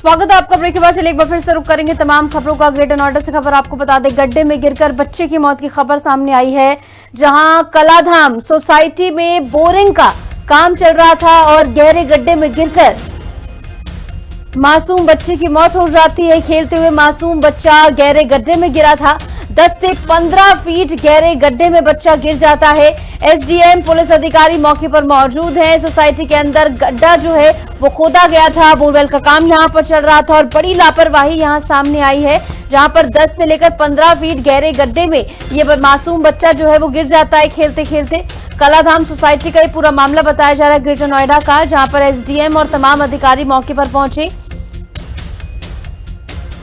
स्वागत है आपका। ब्रेक के बाद चलिए एक बार फिर से रुक करेंगे तमाम खबरों का। ग्रेटर नोएडा से खबर आपको बता दें, गड्ढे में गिरकर बच्चे की मौत की खबर सामने आई है, जहां कलाधाम सोसाइटी में बोरिंग का काम चल रहा था और गहरे गड्ढे में गिरकर मासूम बच्चे की मौत हो जाती है। खेलते हुए मासूम बच्चा गहरे गड्ढे में गिरा था। 10 से 15 फीट गहरे गड्ढे में बच्चा गिर जाता है। एसडीएम पुलिस अधिकारी मौके पर मौजूद हैं। सोसाइटी के अंदर गड्ढा जो है वो खोदा गया था, बोरवेल का काम यहां पर चल रहा था और बड़ी लापरवाही यहां सामने आई है, जहां पर 10 से लेकर 15 फीट गहरे गड्ढे में ये मासूम बच्चा जो है वो गिर जाता है खेलते खेलते। कलाधाम सोसाइटी का ये पूरा मामला बताया जा रहा है ग्रेटर नोएडा का, जहां पर एसडीएम और तमाम अधिकारी मौके पर पहुंचे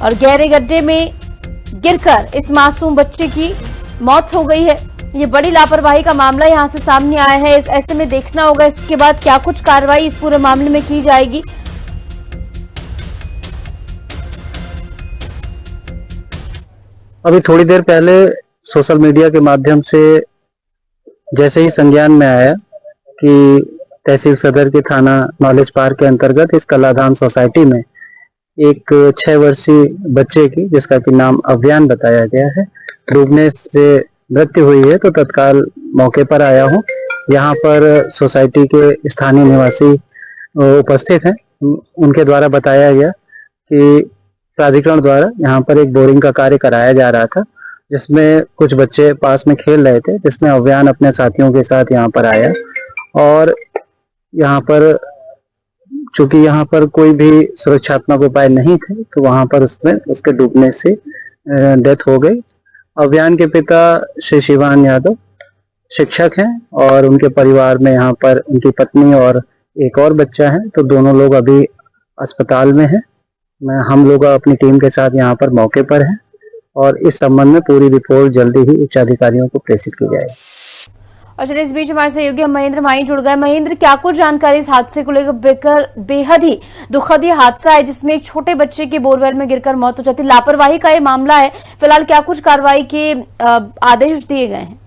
और गहरे गड्ढे में गिरकर इस मासूम बच्चे की मौत हो गई है। ये बड़ी लापरवाही का मामला यहां से सामने आया है। ऐसे में देखना होगा इसके बाद क्या कुछ कार्रवाई इस पूरे मामले में की जाएगी। अभी थोड़ी देर पहले सोशल मीडिया के माध्यम से जैसे ही संज्ञान में आया कि तहसील सदर के थाना नॉलेज पार्क के अंतर्गत इस कलाधाम सोसाइटी में एक 6 वर्षीय बच्चे की, जिसका कि नाम अव्यान बताया गया है, डूबने से मृत्यु हुई है, तो तत्काल मौके पर आया हूँ। यहाँ पर सोसाइटी के स्थानीय निवासी उपस्थित हैं। उनके द्वारा बताया गया कि प्राधिकरण द्वारा यहाँ पर एक बोरिंग का कार्य कराया जा रहा था, जिसमें कुछ बच्चे पास में खेल रहे थे, जिसमें अव्यान अपने साथियों के साथ यहाँ पर आया और यहाँ पर चूंकि यहाँ पर कोई भी सुरक्षात्मक उपाय नहीं थे, तो वहां पर उसके डूबने से डेथ हो गई। अव्यान के पिता श्री शिवान यादव शिक्षक हैं और उनके परिवार में यहाँ पर उनकी पत्नी और एक और बच्चा है, तो दोनों लोग अभी अस्पताल में हैं। हम लोग अपनी टीम के साथ यहाँ पर मौके पर हैं और इस संबंध में पूरी रिपोर्ट जल्दी ही उच्च अधिकारियों को प्रेषित की जाएगी। और चलिए इस बीच हमारे सहयोगी महेंद्र माही जुड़ गए। महेंद्र, क्या कुछ जानकारी इस हादसे को लेकर? बेहद ही दुखद ये हादसा है जिसमें एक छोटे बच्चे की बोरवेल में गिरकर मौत हो जाती है। लापरवाही का ये मामला है। फिलहाल क्या कुछ कार्रवाई के आदेश दिए गए हैं?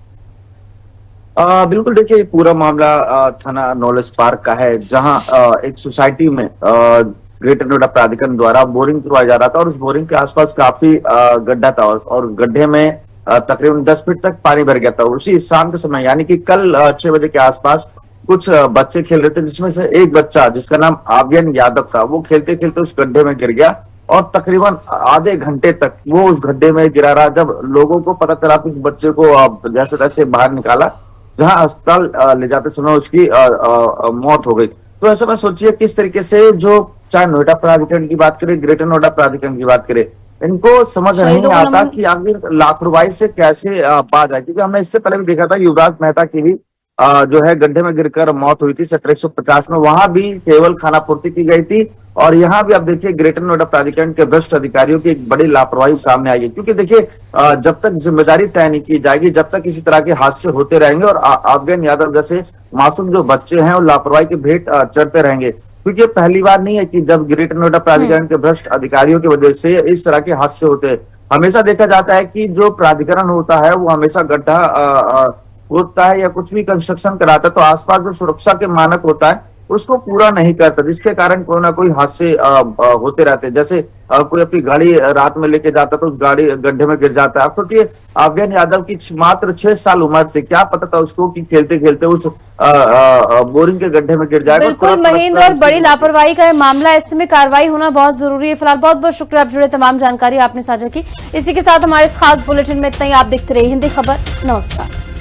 बिल्कुल, देखिए पूरा मामला थाना नॉलेज पार्क का है, जहां एक सोसाइटी में ग्रेटर नोएडा प्राधिकरण द्वारा बोरिंग करवाया जा रहा था और उस बोरिंग के आसपास काफी गड्ढा था और गड्ढे में तकरीबन 10 फीट तक पानी भर गया था। उसी शाम के समय यानी कि कल 6 बजे के आसपास कुछ बच्चे खेल रहे थे, जिसमें से एक बच्चा जिसका नाम अव्यान यादव था, वो खेलते खेलते उस गड्ढे में गिर गया और तकरीबन आधे घंटे तक वो उस गड्ढे में गिरा रहा। जब लोगों को पता चला तो उस बच्चे को जैसे तैसे बाहर निकाला, जहां अस्पताल ले जाते समय उसकी मौत हो गई। तो ऐसे में सोचिए किस तरीके से, जो चाहे नोएडा प्राधिकरण की बात करें, ग्रेटर नोएडा प्राधिकरण की बात करें, इनको समझ नहीं आता कि आखिर लापरवाही से कैसे बाज आए। क्योंकि हमने इससे पहले भी देखा था, युवराज मेहता की भी जो है गड्ढे में गिरकर मौत हुई थी सेक्टर 150 में, वहां भी केवल खानापूर्ति की गई थी। और यहाँ भी आप देखिए ग्रेटर नोएडा प्राधिकरण के भ्रष्ट अधिकारियों की एक बड़ी लापरवाही सामने आई है। क्योंकि देखिए जब तक जिम्मेदारी तय नहीं की जाएगी, जब तक इसी तरह के हादसे होते रहेंगे और अव्यान यादव जैसे मासूम जो बच्चे हैं वो लापरवाही के भेंट चढ़ते रहेंगे। क्योंकि ये पहली बार नहीं है कि जब ग्रेटर नोएडा प्राधिकरण के भ्रष्ट अधिकारियों की वजह से इस तरह के हादसे होते हैं। हमेशा देखा जाता है कि जो प्राधिकरण होता है वो हमेशा गड्ढा खोदता है या कुछ भी कंस्ट्रक्शन कराता है, तो आसपास जो सुरक्षा के मानक होता है उसको पूरा नहीं करता, जिसके कारण कोई ना कोई हादसे होते रहते हैं। जैसे कोई अपनी गाड़ी रात में लेके जाता तो उस गाड़ी गड्ढे में गिर जाता है। आप सोचिए अव्यान यादव की मात्र 6 साल उम्र से क्या पता था उसको कि खेलते खेलते उस बोरिंग के गड्ढे में गिर जाएगा। बिल्कुल महेंद्र, और बड़ी लापरवाही का मामला, ऐसे में कार्रवाई होना बहुत जरूरी है। फिलहाल बहुत बहुत शुक्रिया, आप जुड़े तमाम जानकारी आपने साझा की। इसी के साथ हमारे इस खास बुलेटिन में इतना ही। आप देखते रहिए हिंदी खबर। नमस्कार।